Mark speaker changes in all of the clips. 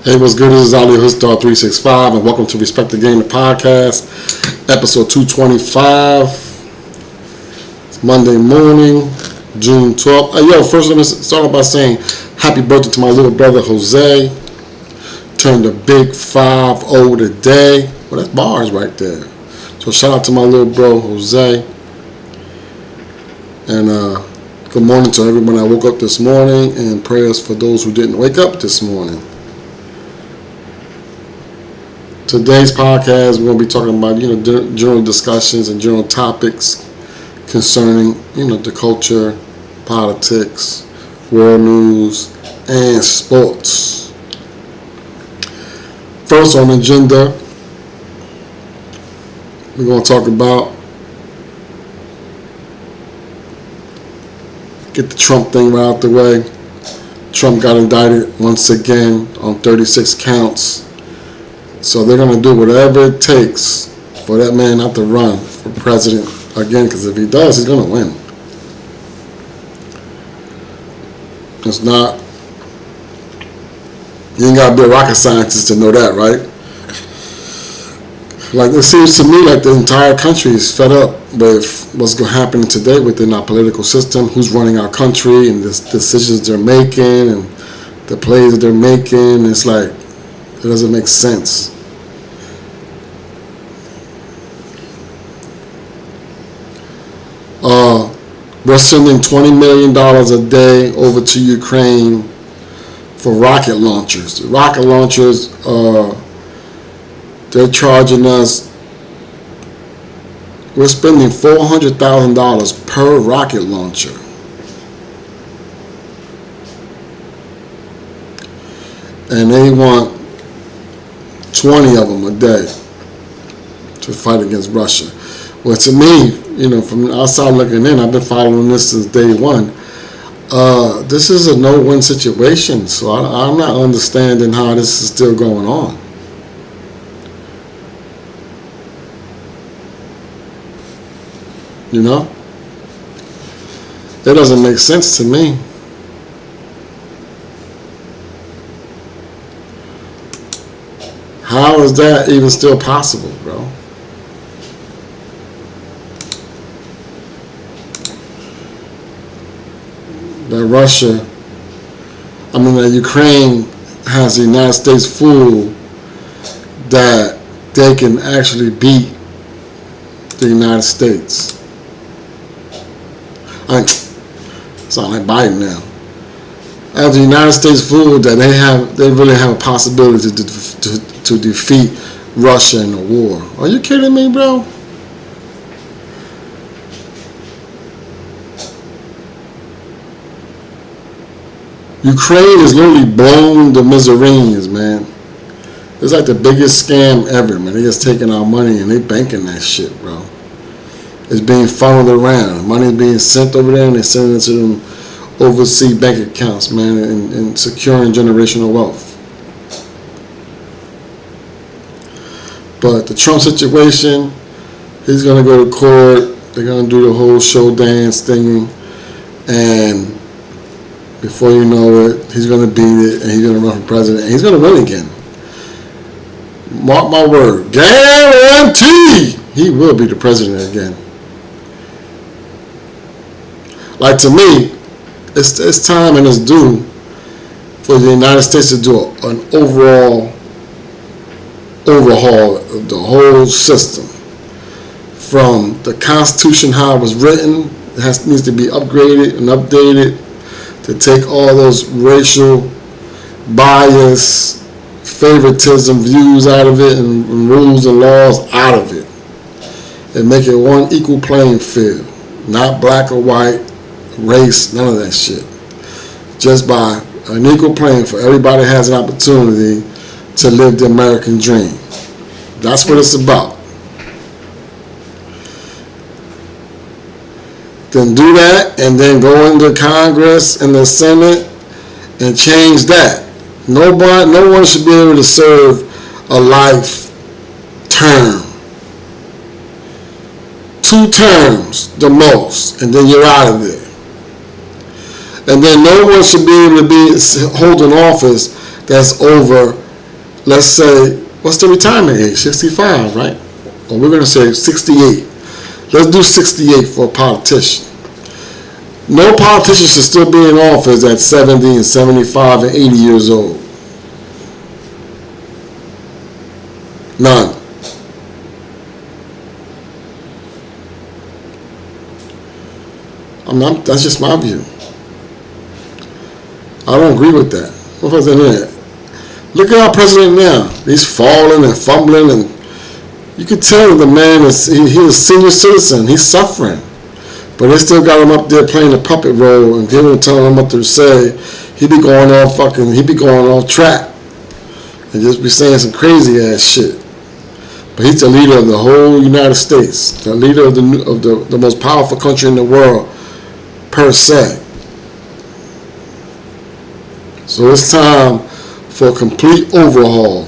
Speaker 1: Hey, what's good? This is Ali Hoodstar 365, and welcome to Respect the Game, the podcast, episode 225. It's Monday morning, June 12th. First let me start off by saying happy birthday to my little brother Jose. Turned a big 5-0 today. Well, that's bars right there. So shout out to my little bro Jose. And good morning to everyone that woke up this morning, and prayers for those who didn't wake up this morning. Today's podcast, we're going to be talking about, general discussions and general topics concerning, the culture, politics, world news, and sports. First on the agenda, we're going to talk about, get the Trump thing right out the way. Trump got indicted once again on 36 counts. So they're going to do whatever it takes for that man not to run for president again, because if he does, he's going to win. It's not, you ain't got to be a rocket scientist to know that, right? Like, it seems to me like the entire country is fed up with what's going to happen today within our political system, who's running our country and the decisions they're making and the plays that they're making. It's like, it doesn't make sense. We're sending $20 million a day over to Ukraine for rocket launchers. The rocket launchers, they're charging us, we're spending $400,000 per rocket launcher. And they want 20 of them a day to fight against Russia. Well, to me, from the outside looking in, I've been following this since day one. This is a no-win situation, so I'm not understanding how this is still going on. It doesn't make sense to me. How is that even still possible, bro? That Ukraine has the United States fooled that they can actually beat the United States. Sound like Biden now. As the United States fooled that they really have a possibility to defeat Russia in a war. Are you kidding me, bro? Ukraine is literally blown the miseries, man. It's like the biggest scam ever, man. They just taking our money and they banking that shit, bro. It's being funneled around. Money is being sent over there and they're sending it to them overseas bank accounts, man, and securing generational wealth. But the Trump situation, he's going to go to court. They're going to do the whole show dance thing, and before you know it, he's going to beat it, and he's going to run for president, and he's going to win again. Mark my word. Guarantee he will be the president again. Like, to me, it's time and it's due for the United States to do an overall overhaul of the whole system. From the Constitution, how it was written, needs to be upgraded and updated to take all those racial bias, favoritism views out of it, and rules and laws out of it, and make it one equal playing field. Not black or white, race, none of that shit. Just by an equal playing field, everybody has an opportunity to live the American dream. That's what it's about. Then do that, and then go into Congress and the Senate and change that. No one should be able to serve a life term. 2 terms, the most, and then you're out of there. And then no one should be able to be holding office that's over let's say, what's the retirement age? 65, right? Or we're going to say 68. Let's do 68 for a politician. No politician should still be in office at 70 and 75 and 80 years old. None. That's just my view. I don't agree with that. What was in there? Look at our president now. He's falling and fumbling, and you can tell the man is he's a senior citizen. He's suffering, but they still got him up there playing the puppet role and giving telling him what to say. He be going off track and just be saying some crazy ass shit. But he's the leader of the whole United States, the leader of the most powerful country in the world, per se. So it's time for a complete overhaul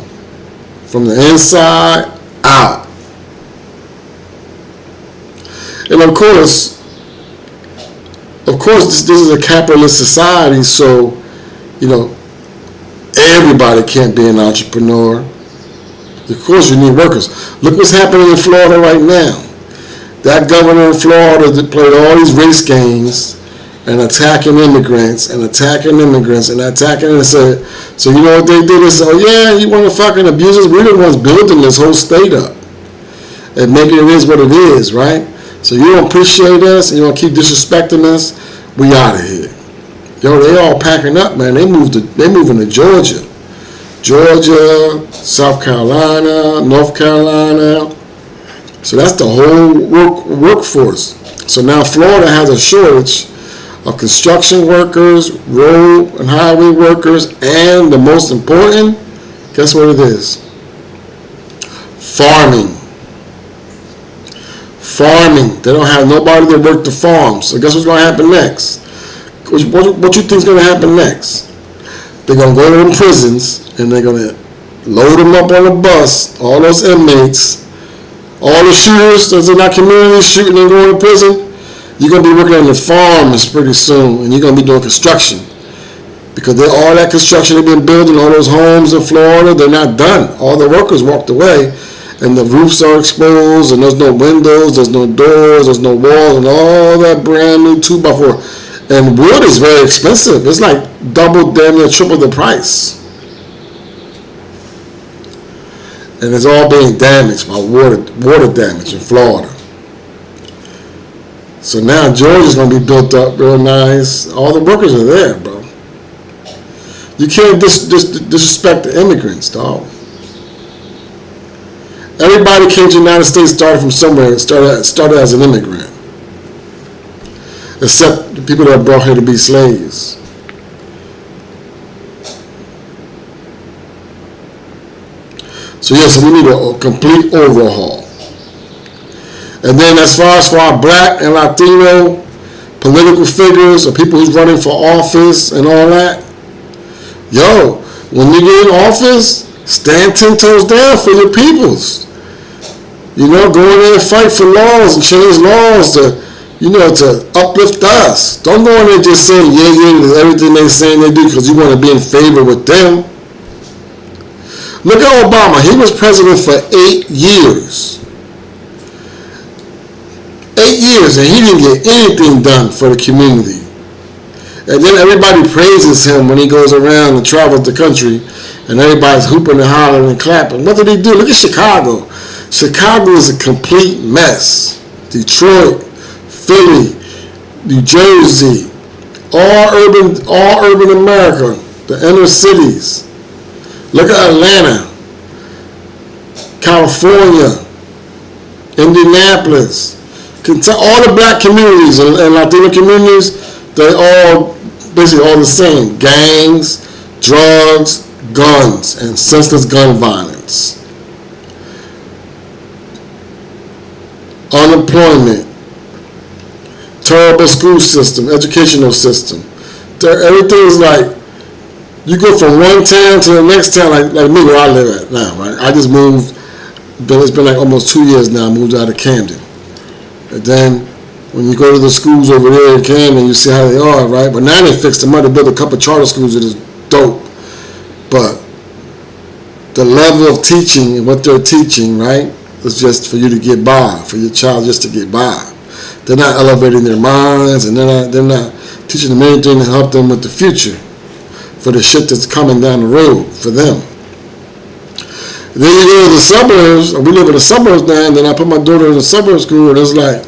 Speaker 1: from the inside out. And of course, this is a capitalist society, so, everybody can't be an entrepreneur. Of course, you need workers. Look what's happening in Florida right now. That governor in Florida that played all these race games and attacking immigrants and attacking and said, so you know what they did? They said, oh yeah, you want to fucking abuse us? We're the ones building this whole state up and making it is what it is, right? So you don't appreciate us and you want to keep disrespecting us? We out of here. Yo, they all packing up, man. They moving to Georgia, South Carolina, North Carolina. So that's the whole workforce. So now Florida has a shortage of construction workers, road and highway workers, and the most important, guess what it is? Farming. They don't have nobody to work the farms. So guess what's going to happen next? What you think is going to happen next? They're going to go to the prisons and they're going to load them up on a bus, all those inmates, all the shooters that's in our community shooting and going to prison. You're going to be working on the farms pretty soon, and you're going to be doing construction. Because all that construction they've been building, all those homes in Florida, they're not done. All the workers walked away, and the roofs are exposed, and there's no windows, there's no doors, there's no walls, and all that brand new 2x4. And wood is very expensive. It's like double, damn near triple the price. And it's all being damaged by water damage in Florida. So now Georgia's going to be built up real nice. All the workers are there, bro. You can't disrespect the immigrants, dog. Everybody came to the United States, started from somewhere, started as an immigrant. Except the people that are brought here to be slaves. So yes, we need a complete overhaul. And then as far as for our black and Latino political figures or people who's running for office and all that, yo, when you get in office, stand 10 toes down for your peoples. Go in there and fight for laws and change laws to uplift us. Don't go in there just saying yeah to everything they're saying they do because you want to be in favor with them. Look at Obama. He was president for 8 years. 8 years, and he didn't get anything done for the community. And then everybody praises him when he goes around and travels the country, and everybody's hooping and hollering and clapping. What did he do? Look at Chicago. Chicago is a complete mess. Detroit, Philly, New Jersey, all urban America, the inner cities. Look at Atlanta, California, Indianapolis. All the black communities and Latino communities, they all basically all the same. Gangs, drugs, guns, and senseless gun violence. Unemployment, terrible school system, educational system. Everything is like, you go from one town to the next town, like me where I live at now, right? I just moved, it's been like almost 2 years now, I moved out of Camden. And then when you go to the schools over there in Camden, you see how they are, right? But now they fixed them up. They built a couple charter schools that is dope. But the level of teaching and what they're teaching, right, is just for you to get by, for your child just to get by. They're not elevating their minds, and they're not teaching them anything to help them with the future, for the shit that's coming down the road for them. Then you go to the suburbs. We live in the suburbs now, and then I put my daughter in the suburb school, and it's like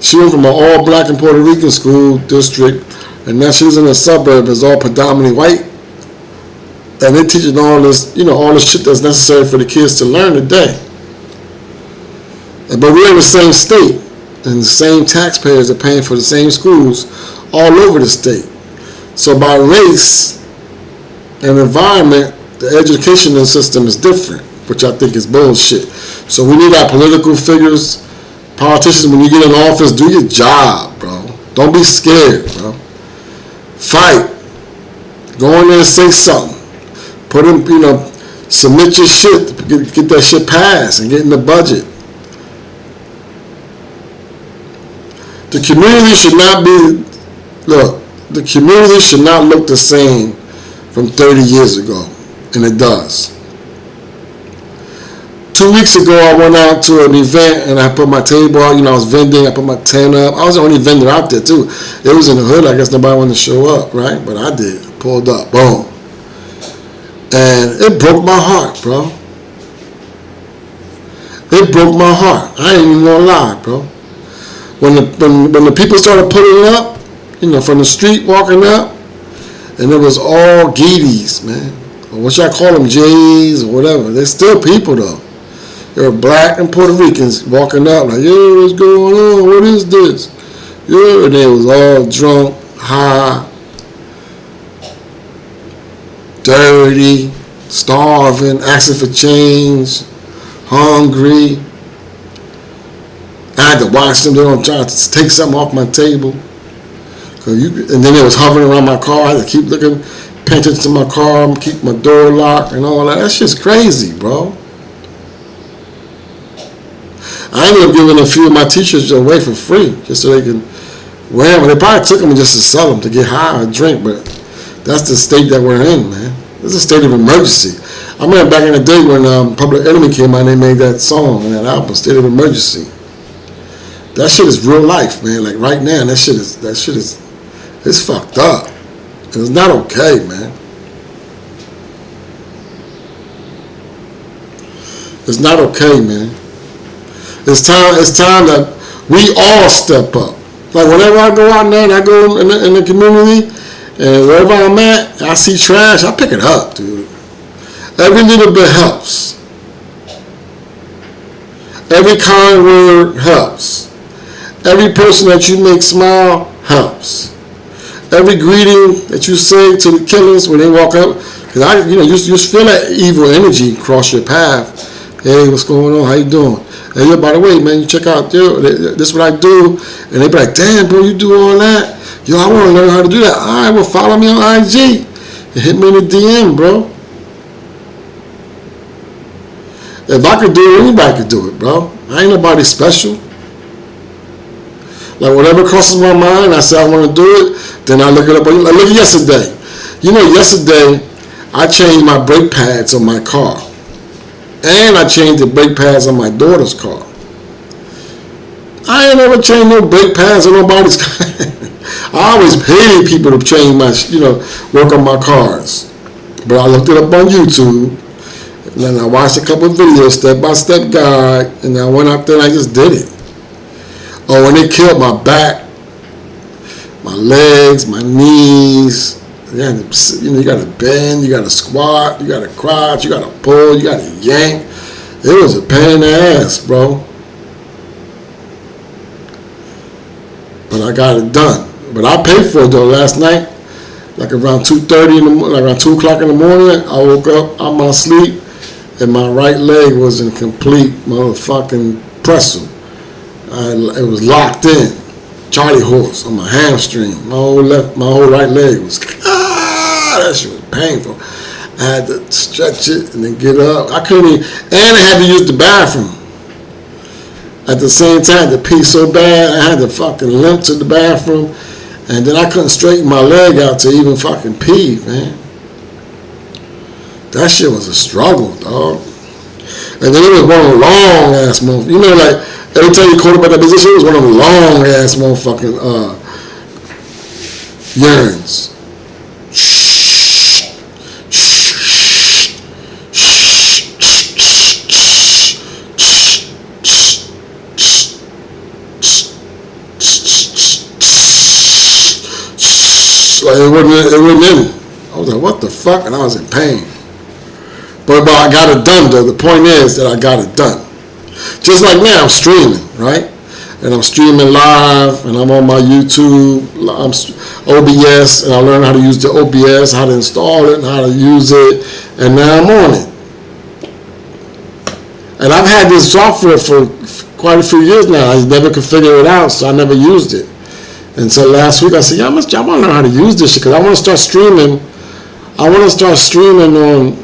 Speaker 1: she went from an all-black and Puerto Rican school district, and now she's in a suburb that's all predominantly white, and they're teaching all this, all the shit that's necessary for the kids to learn today. But we're in the same state, and the same taxpayers are paying for the same schools all over the state. So by race and environment, the educational system is different, which I think is bullshit. So we need our political figures, politicians, when you get in office, do your job, bro. Don't be scared, bro. Fight. Go in there and say something. Put in, submit your shit, get that shit passed and get in the budget. The community should not the community should not look the same from 30 years ago, and it does. 2 weeks ago, I went out to an event, and I put my table out, I was vending, I put my tent up. I was the only vendor out there, too. It was in the hood, I guess nobody wanted to show up, right? But I did. I pulled up, boom. And it broke my heart, bro. It broke my heart. I ain't even gonna lie, bro. When the people started pulling up, from the street walking up, and it was all Geedies, man. Or what y'all call them, Jays or whatever. They're still people, though. They were black and Puerto Ricans walking up like, yo, what's going on? What is this? Yeah, and they was all drunk, high, dirty, starving, asking for change, hungry. I had to watch them. They were trying to take something off my table. And then it was hovering around my car. I had to keep looking, paying attention to my car, keep my door locked and all that. That's just crazy, bro. I ended up giving a few of my t-shirts away for free just so they can wear them. They probably took them just to sell them, to get high or drink, but that's the state that we're in, man. This is a state of emergency. I remember back in the day when Public Enemy came out and they made that song and that album, State of Emergency. That shit is real life, man. Like right now, that shit is it's fucked up. It's not okay, man. It's not okay, man. It's time that we all step up. Like whenever I go out there and I go in the community and wherever I'm at, I see trash, I pick it up, dude. Every little bit helps. Every kind word helps. Every person that you make smile helps. Every greeting that you say to the killers when they walk up, because you just feel that evil energy cross your path. Hey, what's going on? How you doing? Hey, yo, by the way, man, you check out, this is what I do. And they be like, damn, bro, you do all that? Yo, I want to learn how to do that. All right, well, follow me on IG. And hit me in the DM, bro. If I could do it, anybody could do it, bro. I ain't nobody special. Like, whatever crosses my mind, I say I want to do it, then I look it up. Like, look at yesterday. Yesterday, I changed my brake pads on my car. And I changed the brake pads on my daughter's car. I ain't never changed no brake pads on nobody's car. I always paid people to change my, work on my cars. But I looked it up on YouTube. And then I watched a couple of videos, step-by-step guide. And I went out there and I just did it. Oh, and they killed my back, my legs, my knees. You got to bend, you got to squat, you got to crouch, you got to pull, you got to yank. It was a pain in the ass, bro. But I got it done. But I paid for it though last night, like around 2:30 in the morning, like around 2 o'clock in the morning. I woke up out my sleep, and my right leg was in complete motherfucking pretzel. It was locked in, Charlie horse on my hamstring. My whole right leg was. That shit was painful. I had to stretch it and then get up. I couldn't even, and I had to use the bathroom. At the same time, the pee so bad, I had to fucking limp to the bathroom, and then I couldn't straighten my leg out to even fucking pee, man. That shit was a struggle, dog. And then it was one of the long ass motherfuckers. You know, like every time you quote about that position, it was one of the long ass motherfucking yearns. Like it wasn't in. I was like, what the fuck? And I was in pain. But I got it done, though. The point is that I got it done. Just like now, I'm streaming, right? And I'm streaming live, and I'm on my YouTube, I'm OBS, and I learned how to use the OBS, how to install it, and how to use it, and now I'm on it. And I've had this software for quite a few years now. I never could figure it out, so I never used it. And so last week I said, I want to learn how to use this shit because I want to start streaming. I want to start streaming on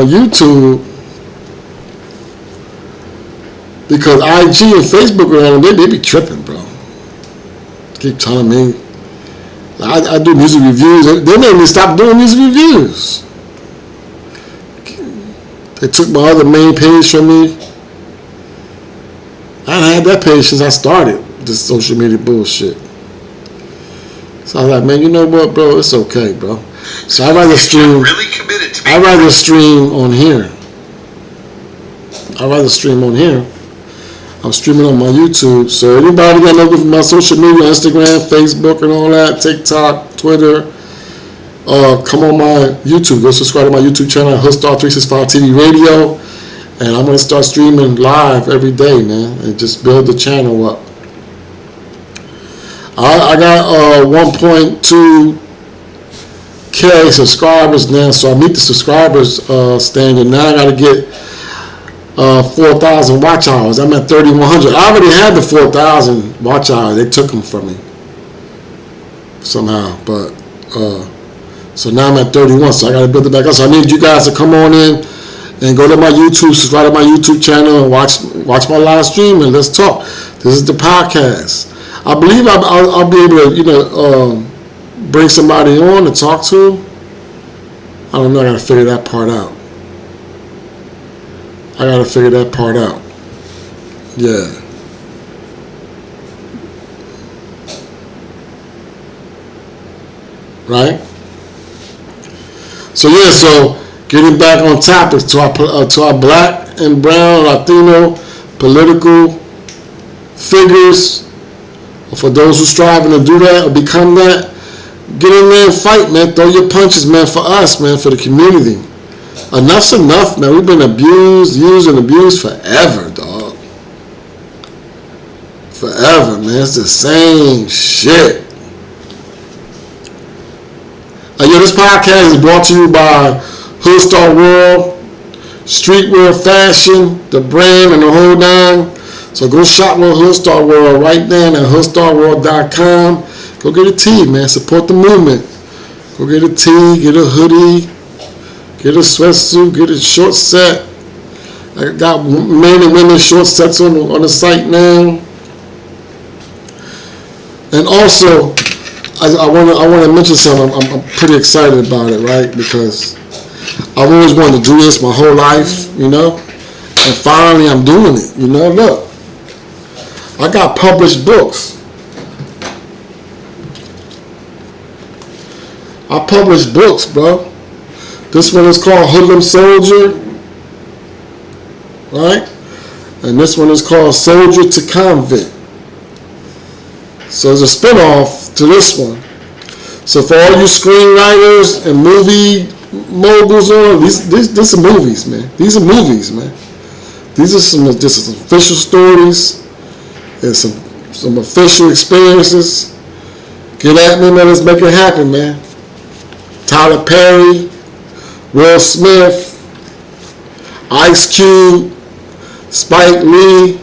Speaker 1: YouTube because IG and Facebook they be tripping, bro. Keep telling me. I do music reviews. They made me stop doing music reviews. They took my other main page from me. I ain't had that page since I started this social media bullshit. So I was like, man, you know what, bro? It's okay, bro. So I'd rather stream.
Speaker 2: Really committed to me.
Speaker 1: I'd rather stream on here. I'm streaming on my YouTube. So anybody that knows with my social media, Instagram, Facebook, and all that, TikTok, Twitter, come on my YouTube. Go subscribe to my YouTube channel, Hoodstar365 TV Radio. And I'm going to start streaming live every day, man, and just build the channel up. I got 1.2K subscribers now, so I meet the subscribers standard. Now I got to get 4,000 watch hours. I'm at 3,100. I already had the 4,000 watch hours. They took them from me somehow, but so now I'm at 31. So I got to build it back up. So I need you guys to come on in and go to my YouTube, subscribe to my YouTube channel, and watch my live stream, and let's talk. This is the podcast. I believe I'll be able to, bring somebody on to talk to. I don't know. I got to figure that part out. Yeah. Right? So, yeah, so getting back on topic to our black and brown, Latino political figures, for those who striving to do that or become that, get in there and fight, man. Throw your punches, man, for us, man, for the community. Enough's enough, man. We've been abused, used, and abused forever, dog. Forever, man. It's the same shit. This podcast is brought to you by Hoodstar World, Streetwear Fashion, the brand, and the whole nine. So go shop with Hoodstar World right then at hoodstarworld.com. Go get a tee, man. Support the movement. Go get a tee, get a hoodie, get a sweatsuit, get a short set. I got men and women short sets on the site now. And also, I want to mention something. I'm pretty excited about it, right? Because I've always wanted to do this my whole life, and finally I'm doing it. Look, I got published books. I published books, bro. This one is called Hoodlum Soldier, right? And this one is called Soldier to Convict. So it's a spinoff to this one. So for all you screenwriters and movie moguls, these are movies, man. These are movies, man. These are some official stories and some official experiences. Get at me, man. Let's make it happen, man. Tyler Perry, Will Smith, Ice Cube, Spike Lee,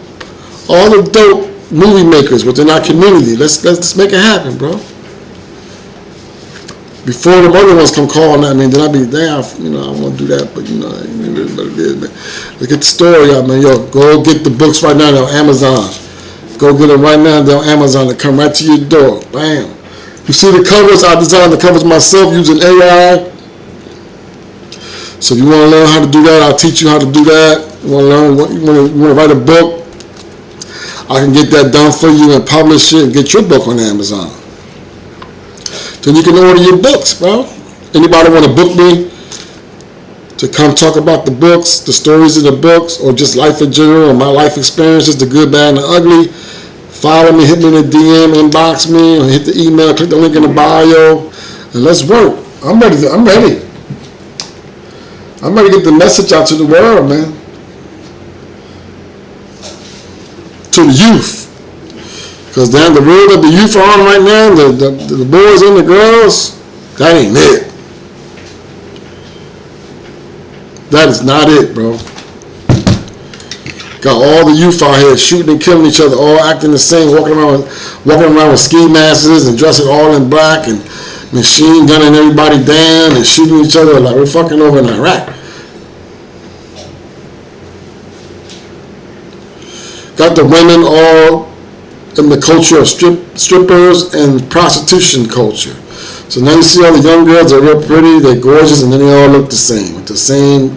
Speaker 1: all the dope movie makers within our community. Let's make it happen, bro. Before the other ones come calling at me, then I'll be down. I want to do that, but it is what it is, man. Let's get the story out, man. Yo, go get the books right now on Amazon. Go get them right now on Amazon. They come right to your door. Bam. You see the covers? I designed the covers myself using AI. So if you want to learn how to do that, I'll teach you how to do that. You want to learn, you want to write a book, I can get that done for you and publish it and get your book on Amazon. Then you can order your books, bro. Anybody want to book me to come talk about the books, the stories of the books, or just life in general, or my life experiences, the good, bad, and the ugly? Follow me, hit me in the DM, inbox me, or hit the email, click the link in the bio, and let's work. I'm ready. I'm ready to get the message out to the world, man. To the youth. Because down the road that the youth are on right now, the boys and the girls, that ain't it. That is not it, bro. Got all the youth out here shooting and killing each other, all acting the same, walking around with ski masks and dressing all in black and machine gunning everybody down and shooting each other like we're fucking over in Iraq. Got the women all in the culture of strippers and prostitution culture. So now you see all the young girls are real pretty, they're gorgeous, and then they all look the same with the same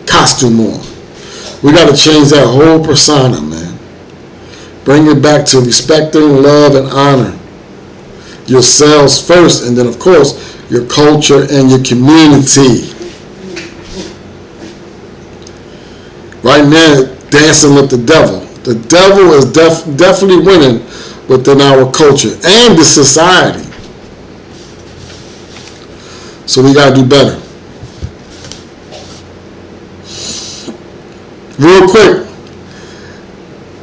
Speaker 1: costume on. We got to change that whole persona, man. Bring it back to respecting, love, and honor yourselves first, and then, of course, your culture and your community. Right now, dancing with the devil. The devil is definitely winning within our culture and the society. So we got to do better. Real quick,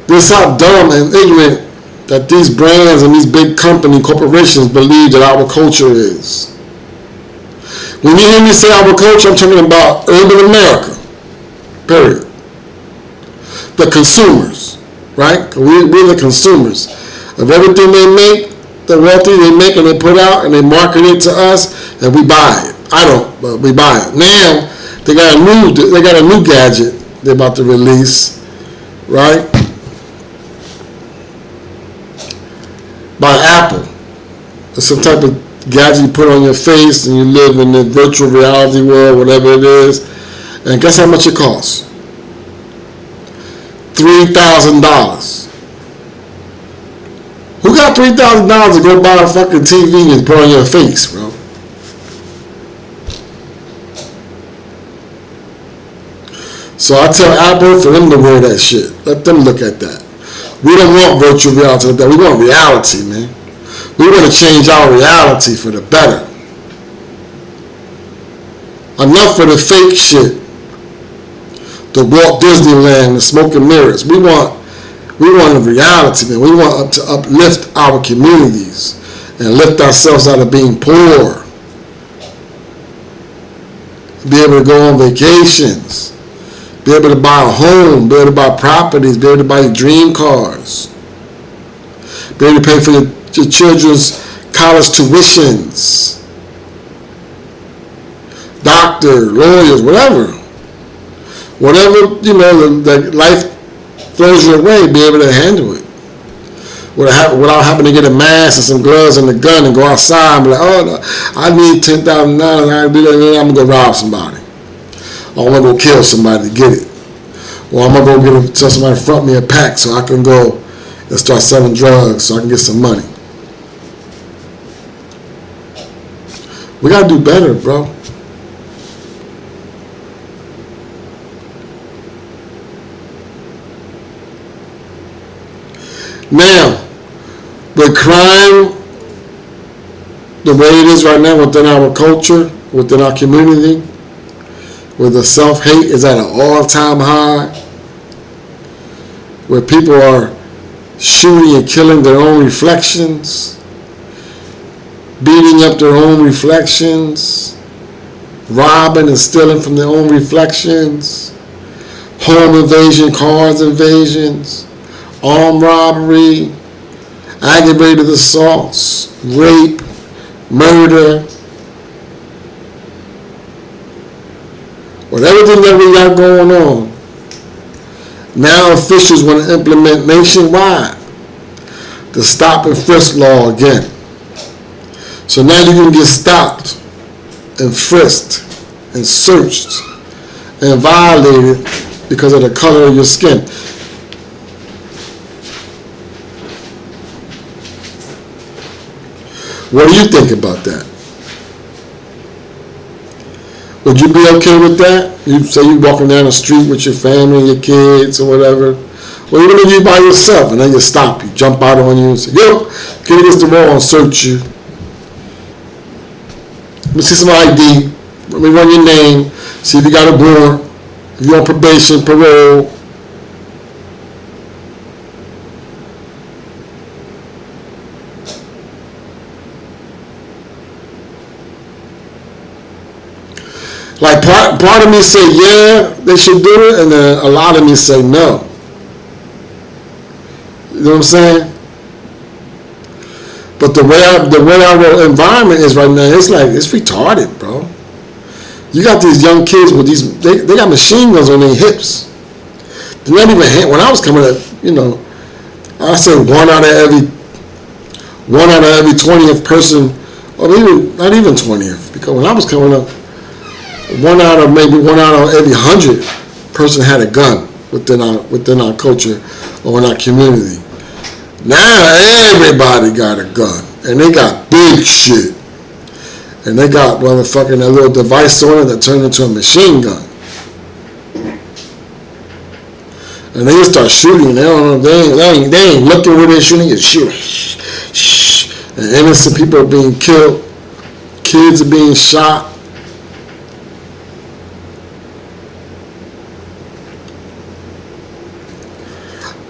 Speaker 1: this is how dumb and ignorant that these brands and these big corporations believe that our culture is. When you hear me say our culture, I'm talking about urban America, period. The consumers, right? We're the consumers of everything they make, the wealthy they make and they put out and they market it to us and we buy it. I don't, but we buy it. Now they got a new gadget they're about to release, right? By Apple. It's some type of gadget you put on your face and you live in the virtual reality world, whatever it is. And guess how much it costs? $3,000. Who got $3,000 to go buy a fucking TV and put on your face, bro? So I tell Apple for them to wear that shit. Let them look at that. We don't want virtual reality like that. We want reality, man. We want to change our reality for the better. Enough for the fake shit. The Walt Disneyland, the smoke and mirrors. We want a reality, man. We want to uplift our communities and lift ourselves out of being poor. Be able to go on vacations. Be able to buy a home. Be able to buy properties. Be able to buy dream cars. Be able to pay for your children's college tuitions. Doctor, lawyers, whatever. Whatever, the life throws your way, be able to handle it. Without having to get a mask and some gloves and a gun and go outside and be like, oh, no, I need $10,000, I can do that, and I'm going to go rob somebody. Or I'm going to go kill somebody to get it. Or I'm going to go tell somebody to front me a pack so I can go and start selling drugs so I can get some money. We got to do better, bro. Now, with crime the way it is right now within our culture, within our community, where the self-hate is at an all-time high, where people are shooting and killing their own reflections, beating up their own reflections, robbing and stealing from their own reflections, home invasion, cars invasions, armed robbery, aggravated assaults, rape, murder. With everything that we got going on, now officials want to implement nationwide the stop and frisk law again. So now you can get stopped and frisked and searched and violated because of the color of your skin. What do you think about that? Would you be okay with that? You say you're walking down the street with your family, your kids, or whatever. Well, even if you're by yourself, and then you stop, you jump out on you and say, yo, get against the wall and search you. Let me see some ID. Let me run your name. See if you got a warrant. If you're on probation, parole. Like part of me say, yeah, they should do it, and then a lot of me say no. You know what I'm saying? But the way our environment is right now, it's like, it's retarded, bro. You got these young kids with these, they got machine guns on their hips. They're not even, when I was coming up, you know, I say one out of every 20th person, or even, not even 20th, because when I was coming up, one out of every 100 person had a gun within our culture or in our community. Now everybody got a gun, and they got big shit, and they got motherfucking that little device on it that turned into a machine gun, and they just start shooting. They don't know, they ain't looking where they're shooting. It's shooting, and innocent people are being killed, kids are being shot.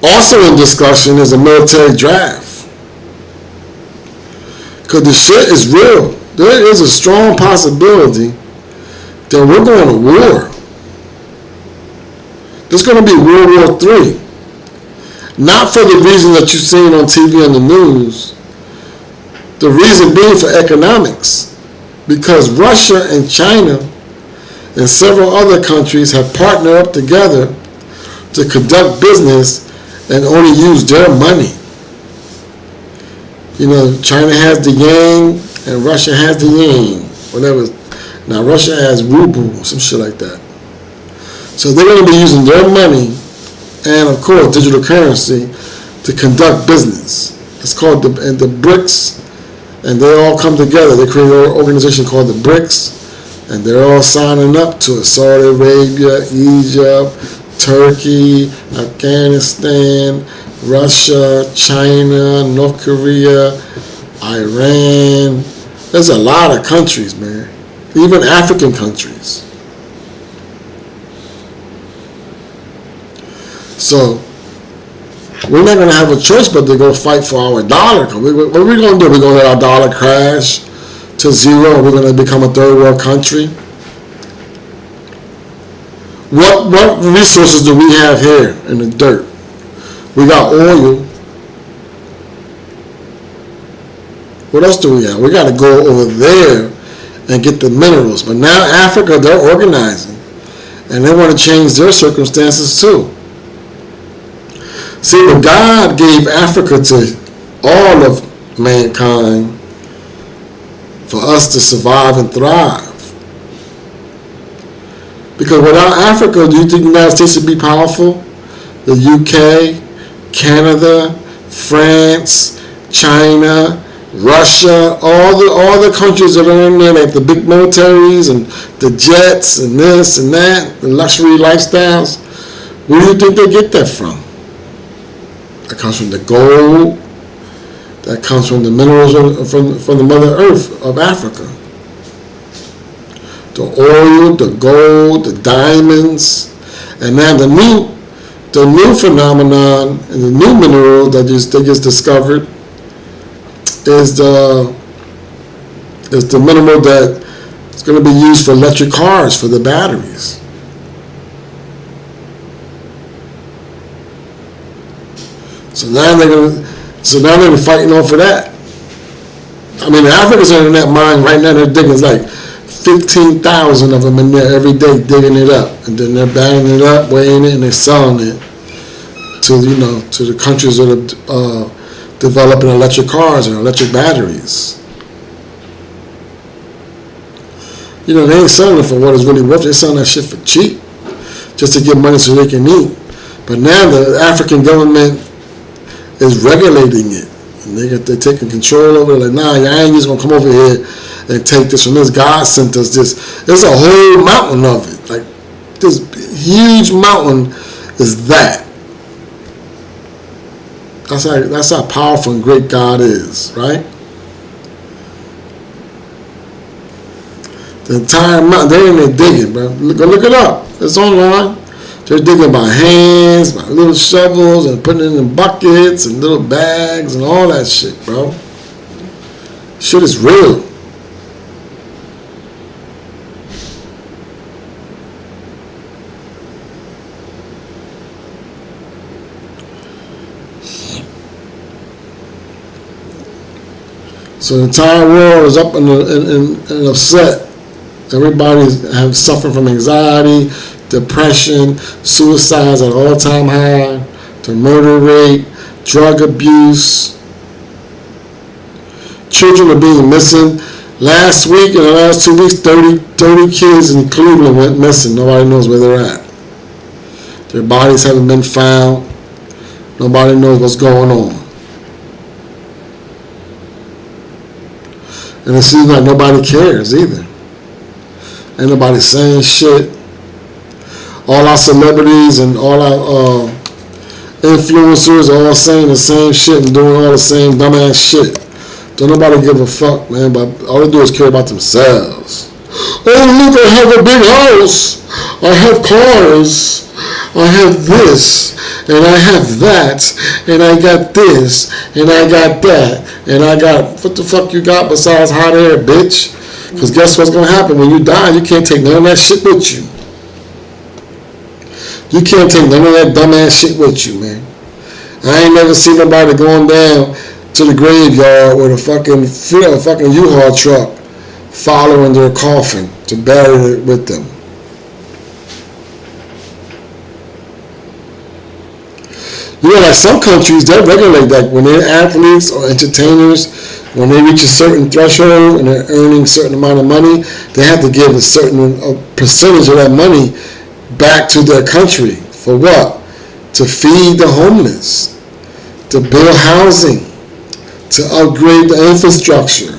Speaker 1: Also in discussion is a military draft. Because the shit is real. There is a strong possibility that we're going to war. There's going to be World War III. Not for the reason that you've seen on TV and the news. The reason being for economics. Because Russia and China and several other countries have partnered up together to conduct business and only use their money. You know, China has the yang and Russia has the yang, whatever. Now Russia has ruble or some shit like that. So they're going to be using their money and, of course, digital currency to conduct business. It's called the BRICS, and they all come together. They create an organization called the BRICS, and they're all signing up to it. Saudi Arabia, Egypt, Turkey, Afghanistan, Russia, China, North Korea, Iran. There's a lot of countries, man. Even African countries. So we're not going to have a choice but to go fight for our dollar. What are we going to do? We're going to let our dollar crash to zero? We're going to become a third world country? What resources do we have here in the dirt? We got oil. What else do we have? We got to go over there and get the minerals. But now Africa, they're organizing, and they want to change their circumstances too. See, but God gave Africa to all of mankind for us to survive and thrive. Because without Africa, do you think the United States would be powerful? The UK, Canada, France, China, Russia, all the countries that are in there, like the big militaries and the jets and this and that, the luxury lifestyles. Where do you think they get that from? That comes from the gold. That comes from the minerals from the Mother Earth of Africa. The oil, the gold, the diamonds, and now the new phenomenon and the new mineral that they just discovered is the mineral that is going to be used for electric cars, for the batteries. So now they're fighting off for that. I mean, the Africans are in that mine right now. They're digging. It's like 15,000 of them in there every day digging it up, and then they're bagging it up, weighing it, and they're selling it to the countries that are developing electric cars and electric batteries. They ain't selling it for what it's really worth. They're selling that shit for cheap, just to get money so they can eat. But now the African government is regulating it. And they're taking control over it. Like, nah, I ain't just going to come over here and take this from this. God sent us this. There's a whole mountain of it. Like, this huge mountain is that. That's how powerful and great God is, right? The entire mountain, they're in there digging, bro. Go look it up. It's online. They're digging by hands, by little shovels, and putting it in buckets and little bags and all that shit, bro. Shit is real. So the entire world is up and upset. Everybody's suffering from anxiety, depression, suicides at all-time high, the murder rate, drug abuse. Children are being missing. Last week, in the last 2 weeks, 30 kids in Cleveland went missing. Nobody knows where they're at. Their bodies haven't been found. Nobody knows what's going on. And it seems like nobody cares either. Ain't nobody saying shit. All our celebrities and all our influencers are all saying the same shit and doing all the same dumbass shit. Don't nobody give a fuck, man, but all they do is care about themselves. Oh, look, I have a big house. I have cars. I have this, and I have that, and I got this, and I got that, and I got, what the fuck you got besides hot air, bitch? Because guess what's going to happen? When you die, you can't take none of that shit with you. You can't take none of that dumbass shit with you, man. I ain't never seen nobody going down to the graveyard with a fucking U-Haul truck following their coffin to bury it with them. Like some countries, they regulate that when they're athletes or entertainers, when they reach a certain threshold and they're earning a certain amount of money, they have to give a certain percentage of that money back to their country. For what? To feed the homeless, to build housing, to upgrade the infrastructure.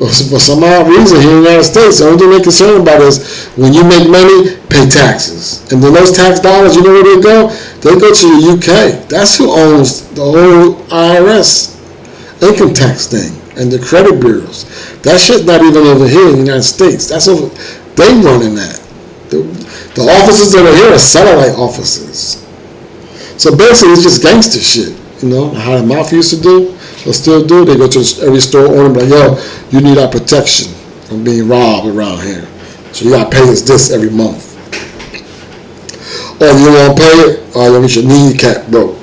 Speaker 1: But for some odd reason here in the United States, the only thing they're concerned about is when you make money, pay taxes. And then those tax dollars, you know where they go? They go to the UK. That's who owns the whole IRS income tax thing and the credit bureaus. That shit's not even over here in the United States. That's over. They running that. The offices that are here are satellite offices. So basically, it's just gangster shit. How the mafia used to do, or still do. They go to every store owner and be like, yo, you need our protection from being robbed around here. So you got to pay us this every month. Or you won't pay it, or you'll get your kneecap broke.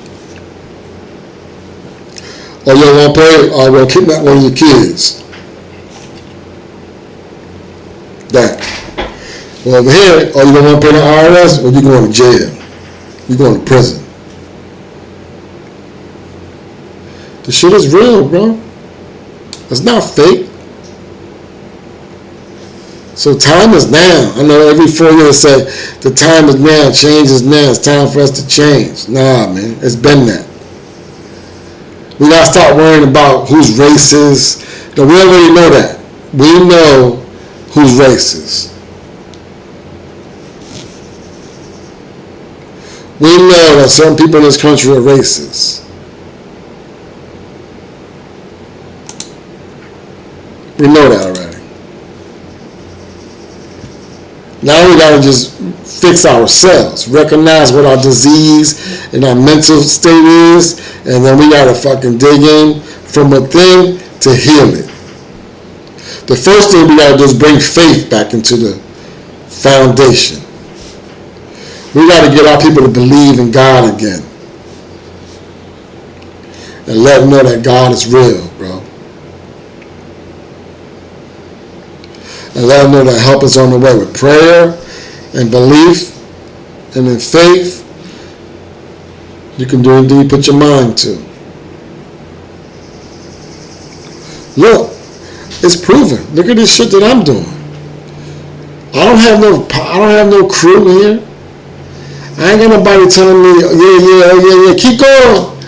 Speaker 1: Or you won't pay it, or we'll kidnap one of your kids. That. Well, over here, or you don't want to pay the IRS, or you're going to jail. You're going to prison. The shit is real, bro. It's not fake. So time is now. I know every 4 years say the time is now, change is now, it's time for us to change. Nah, man, it's been that. We gotta start worrying about who's racist. We already know that. We know who's racist. We know that certain people in this country are racist. We know that already. Now we gotta just fix ourselves, recognize what our disease and our mental state is, and then we gotta fucking dig in from within to heal it. The first thing we gotta do is bring faith back into the foundation. We gotta get our people to believe in God again. And let them know that God is real, bro. And let them know that help is on the way with prayer and belief and in faith. You can do anything you put your mind to. Look, it's proven. Look at this shit that I'm doing. I don't have no crew here. I ain't got nobody telling me, yeah, keep going.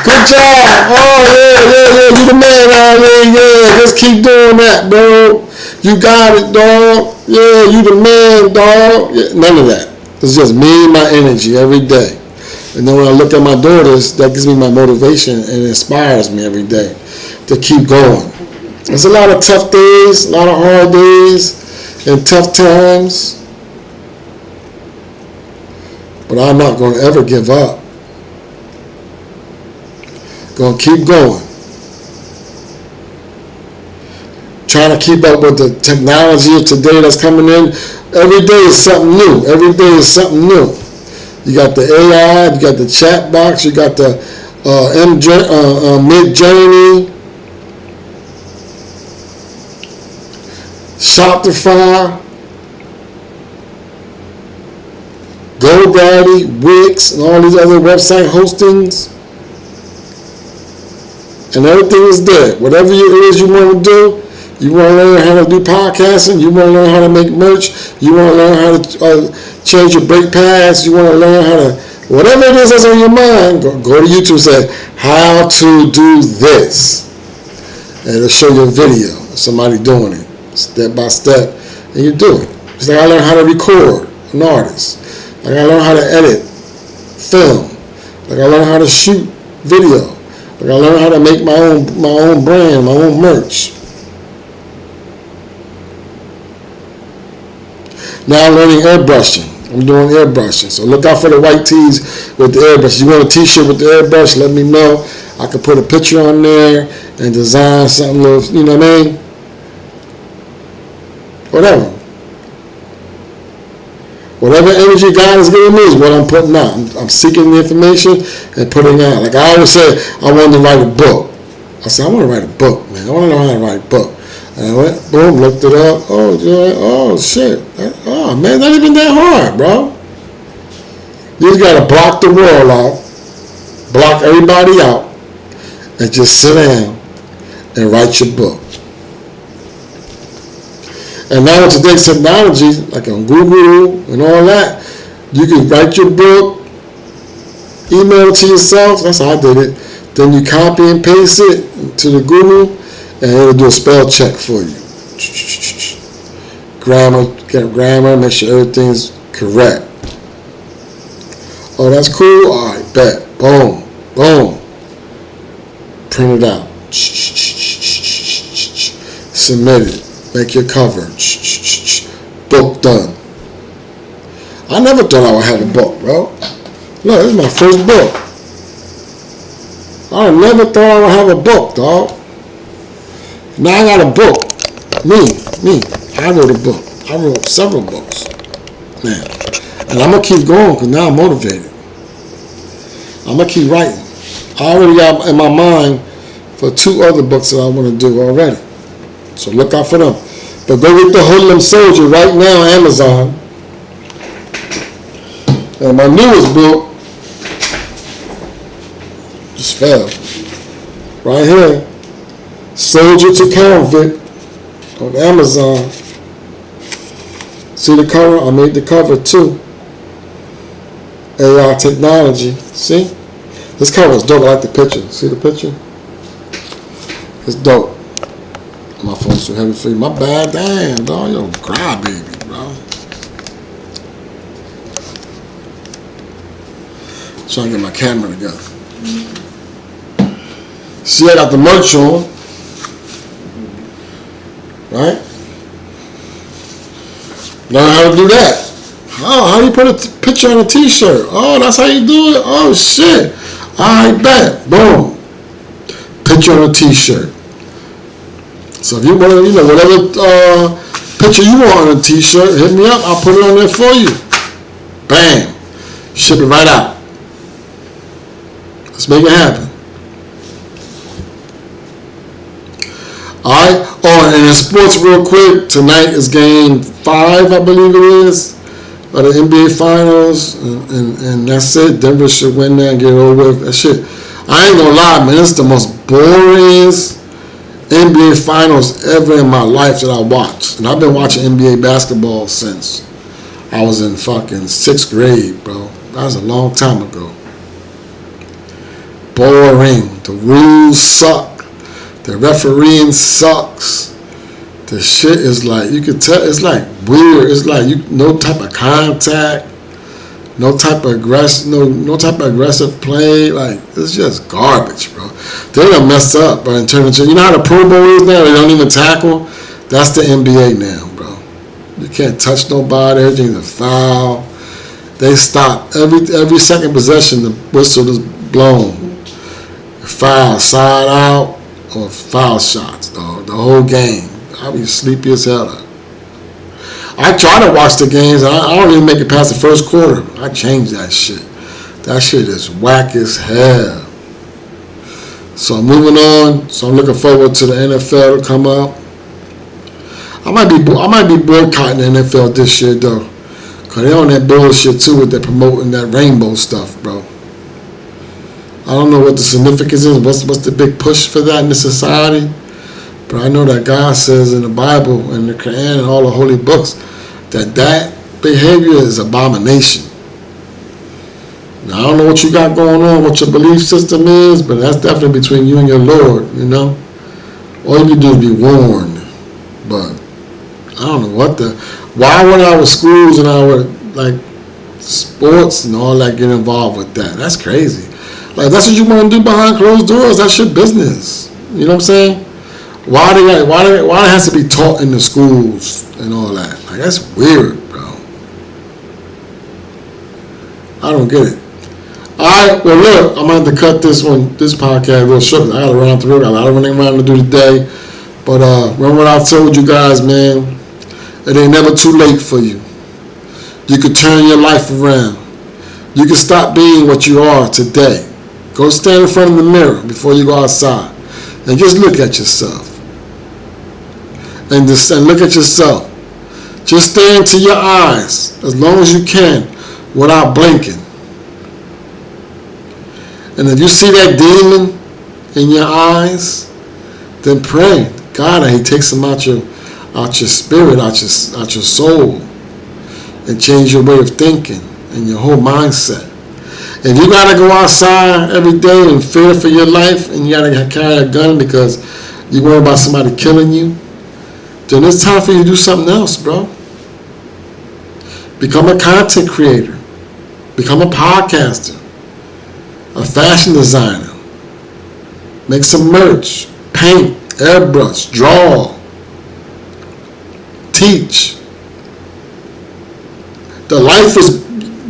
Speaker 1: Good job. Oh, yeah, you the man out there. Yeah, just keep doing that, bro. You got it, dog. Yeah, you the man, dog. Yeah, none of that. It's just me and my energy every day. And then when I look at my daughters, that gives me my motivation and it inspires me every day to keep going. There's a lot of tough days, a lot of hard days, and tough times. But I'm not going to ever give up. Going to keep going. Trying to keep up with the technology of today that's coming in. Every day is something new. Every day is something new. You got the AI, you got the chat box, you got the Midjourney, Shopify, GoDaddy, Wix, and all these other website hostings. And everything is there. Whatever it is you want to do, you want to learn how to do podcasting, you want to learn how to make merch, you want to learn how to change your brake pads, you want to learn how to, whatever it is that's on your mind, go to YouTube and say, how to do this. And it'll show you a video of somebody doing it, step by step, and you do it. It's like I learned how to record an artist. Like I learned how to edit film. Like I learned how to shoot video. Like I learned how to make my own brand, my own merch. Now I'm learning airbrushing. I'm doing airbrushing. So look out for the white tees with the airbrush. You want a t-shirt with the airbrush, let me know. I can put a picture on there and design something little, you know what I mean? Whatever. Whatever energy God is giving me is what I'm putting out. I'm seeking the information and putting out. Like I always say, I wanted to write a book. I said, I want to write a book, man. I want to know how to write a book. And I went, boom, looked it up. Oh, shit. Oh, man, not even that hard, bro. You just got to block the world out, block everybody out, and just sit down and write your book. And now with today's technology, like on Google and all that, you can write your book, email it to yourself. That's how I did it. Then you copy and paste it to the Google, and it'll do a spell check for you. Get grammar, make sure everything's correct. Oh, that's cool? All right, bet. Boom, boom. Print it out. Submit it. Make your cover. Book done. I never thought I would have a book, bro. Look, this is my first book. I never thought I would have a book, dog. Now I got a book. Me. I wrote a book. I wrote several books now. And I'm going to keep going because now I'm motivated. I'm going to keep writing. I already got in my mind for 2 other books that I want to do already. So look out for them. But go get the Hoodlum Soldier right now on Amazon. And my newest book just fell. Right here. Soldier to Convict on Amazon. See the cover? I made the cover too. AI technology. See? This cover is dope. I like the picture. See the picture? It's dope. My phone's too heavy for you. My bad. Damn, dog. Yo, cry baby, bro. Trying to get my camera together. See, I got the merch on. Right? Learn how to do that. Oh, how do you put a picture on a t-shirt? Oh, that's how you do it? Oh, shit. All right, bet. Boom. Picture on a t-shirt. So if you want to, whatever picture you want on a t-shirt, hit me up. I'll put it on there for you. Bam. Ship it right out. Let's make it happen. Alright. Oh, and in sports real quick, tonight is game 5, I believe it is, of the NBA Finals. And that's it. Denver should win that and get it over with. That shit. I ain't gonna lie, man. It's the most boringest NBA finals ever in my life that I watched. And I've been watching NBA basketball since I was in fucking 6th grade, bro. That was a long time ago. Boring. The rules suck. The refereeing sucks. The shit is like, you can tell, it's like weird. It's like no type of contact, no type of aggressive play. Like, it's just garbage, bro. They done messed up, bro, and turned into, you know how the Pro Bowl is now? They don't even tackle. That's the NBA now, bro. You can't touch nobody. Everything's a foul. They stop every second possession. The whistle is blown. Foul, side out, or foul shots, dog. The whole game. I be sleepy as hell. I try to watch the games. I don't even make it past the first quarter. I change that shit. That shit is whack as hell. So moving on. So I'm looking forward to the NFL to come out. I might be boycotting the NFL this year though, cause they on that bullshit too with that promoting that rainbow stuff, bro. I don't know what the significance is. What's the big push for that in the society? But I know that God says in the Bible and the Quran and all the holy books that behavior is abomination. Now, I don't know what you got going on, what your belief system is, but that's definitely between you and your Lord, you know. All you can do is be warned. But I don't know why would our schools and our like sports and all that get involved with that? That's crazy. Like, that's what you want to do behind closed doors. That's your business. You know what I'm saying? Why it has to be taught in the schools and all that? Like, that's weird, bro. I don't get it. All right, well, look, I'm going to have to cut this podcast real short. I got to run through it. I got a lot of running around to do today. But remember what I told you guys, man. It ain't never too late for you. You can turn your life around. You can stop being what you are today. Go stand in front of the mirror before you go outside. And just look at yourself. And look at yourself. Just stare into your eyes as long as you can without blinking. And if you see that demon in your eyes, then pray. God, He takes them out your spirit, out your soul, and change your way of thinking and your whole mindset. If you gotta go outside every day and fear for your life, and you gotta carry a gun because you worry about somebody killing you, then it's time for you to do something else, bro. Become a content creator. Become a podcaster. A fashion designer. Make some merch. Paint. Airbrush. Draw. Teach. The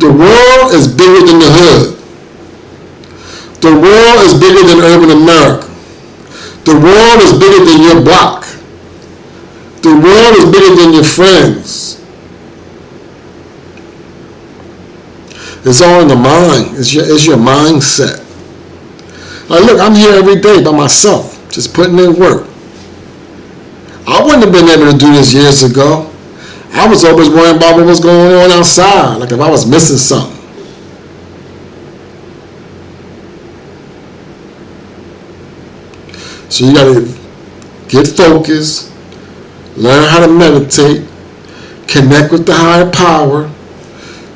Speaker 1: world is bigger than the hood. The world is bigger than urban America. The world is bigger than your block. The world is bigger than your friends. It's all in the mind. It's your mindset. Like, look, I'm here every day by myself, just putting in work. I wouldn't have been able to do this years ago. I was always worrying about what was going on outside, like if I was missing something. So you gotta get focused, learn how to meditate, connect with the higher power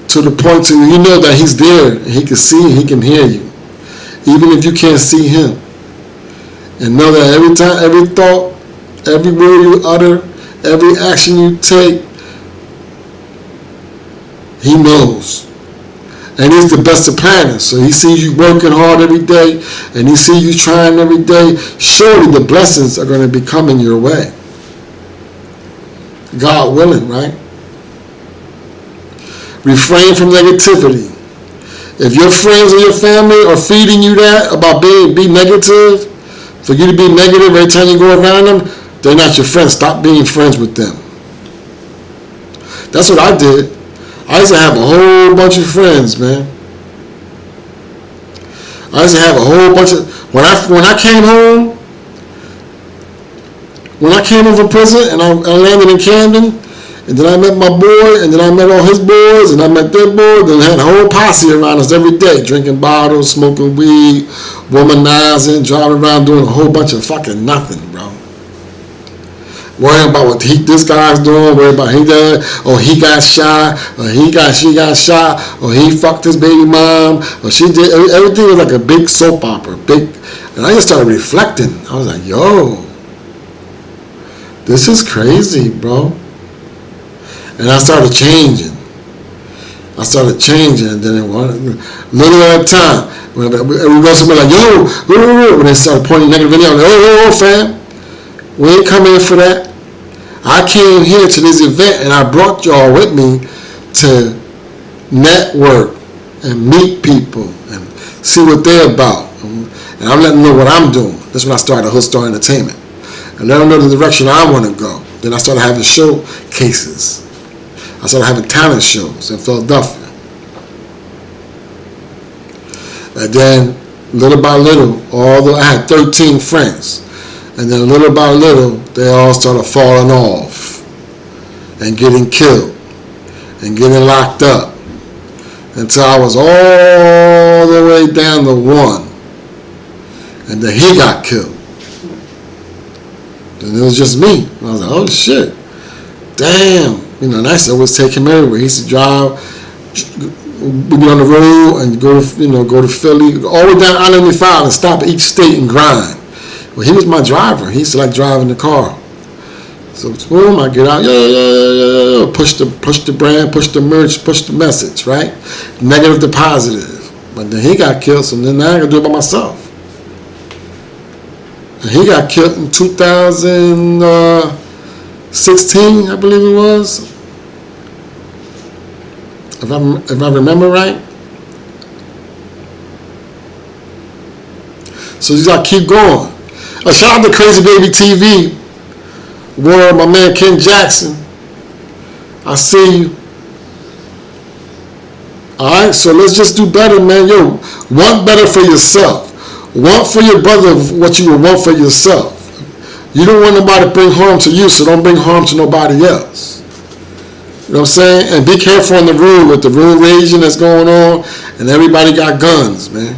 Speaker 1: to the point to you know that He's there and He can see and He can hear you, even if you can't see Him. And know that every time, every thought, every word you utter, every action you take, He knows. And He's the best of planners. So He sees you working hard every day and He sees you trying every day. Surely the blessings are going to be coming your way. God willing, right? Refrain from negativity. If your friends or your family are feeding you that about be negative, for you to be negative every time you go around them, they're not your friends. Stop being friends with them. That's what I did. I used to have a whole bunch of friends, man. I used to have a whole bunch of... When I came home from prison and I landed in Camden, and then I met my boy, and then I met all his boys, and I met their boys, and had a whole posse around us every day, drinking bottles, smoking weed, womanizing, driving around doing a whole bunch of fucking nothing, bro. Worrying about what this guy's doing, worrying about he did, or he got shot, or she got shot, or he fucked his baby mom, or she did. Everything was like a big soap opera, and I just started reflecting. I was like, yo, this is crazy, bro. And I started changing. And then little at a time, when we go somewhere like, yo, when they started pointing negative video, like, oh, fam, we ain't come in for that. I came here to this event, and I brought y'all with me to network and meet people and see what they're about. And I'm letting them know what I'm doing. That's when I started Hood Star Entertainment. And let them know the direction I want to go. Then I started having showcases. I started having talent shows in Philadelphia. And then, little by little, I had 13 friends. And then little by little, they all started falling off and getting killed and getting locked up until I was all the way down to one. And then he got killed. And it was just me. I was like, oh shit. Damn. And I used to always take him everywhere. He used to drive, we'd be on the road and go to Philly, all the way down I-95 and stop at each state and grind. Well, he was my driver. He used to like driving the car. So boom, I get out, push the brand, push the merch, push the message, right? Negative to positive. But then he got killed, so then now I gotta do it by myself. And he got killed in 2016, I believe it was. If I remember right. So you gotta keep going. Shout out to Crazy Baby TV. Word, my man Ken Jackson. I see you. Alright, so let's just do better, man. Yo, want better for yourself. Want for your brother what you would want for yourself. You don't want nobody to bring harm to you, so don't bring harm to nobody else. You know what I'm saying? And be careful on the road with the road raging that's going on, and everybody got guns, man.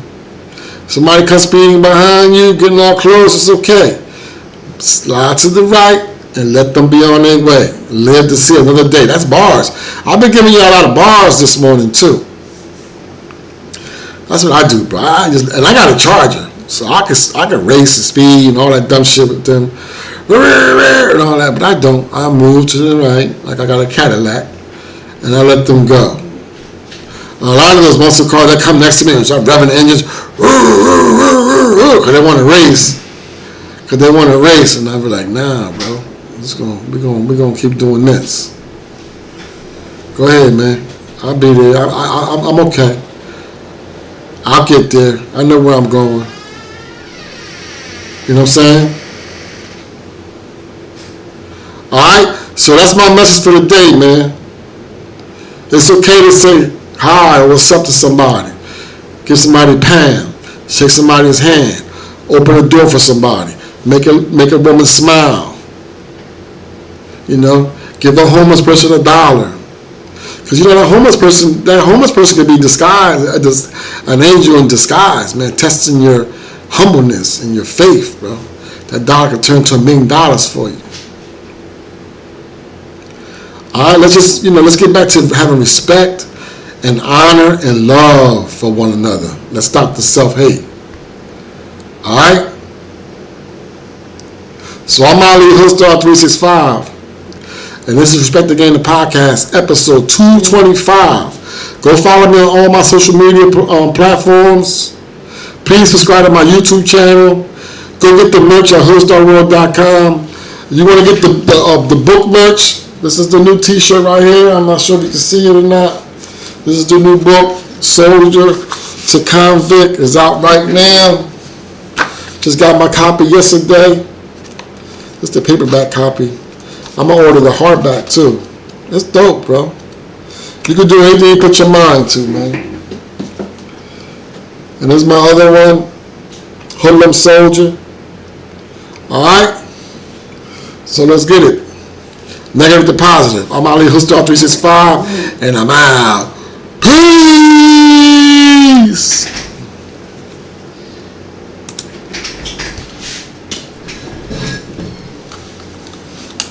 Speaker 1: Somebody comes speeding behind you, getting all close, it's okay. Slide to the right and let them be on their way. Live to see another day. That's bars. I've been giving you a lot of bars this morning too. That's what I do, bro. I got a charger, so I can race the speed and all that dumb shit with them and all that. But I don't. I move to the right like I got a Cadillac, and I let them go. A lot of those muscle cars that come next to me and start revving the engines, because they want to race. And I be like, nah, bro. We're gonna keep doing this. Go ahead, man. I'll be there. I'm okay. I'll get there. I know where I'm going. You know what I'm saying? Alright? So that's my message for the day, man. It's okay to say hi or what's up to somebody. Give somebody a pound. Shake somebody's hand. Open a door for somebody. Make a woman smile. You know, give a homeless person $1. Because you know that homeless person could be disguised, an angel in disguise, man, testing your humbleness and your faith, bro. That dollar could turn to $1 million for you. All right, let's get back to having respect and honor and love for one another. Let's stop the self-hate. All right. So I'm Ali Hoodstar 365. And this is Respect the Game, the podcast, episode 225. Go follow me on all my social media platforms. Please subscribe to my YouTube channel. Go get the merch at hoodstarworld.com. You want to get the book merch? This is the new t-shirt right here. I'm not sure if you can see it or not. This is the new book, Soldier to Convict. It's out right now. Just got my copy yesterday. It's the paperback copy. I'm going to order the hardback too. It's dope, bro. You can do anything you put your mind to, man. And there's my other one, Hoodlum Soldier. Alright? So let's get it. Negative to positive. I'm Ali Hoodstar 365, and I'm out. Peace!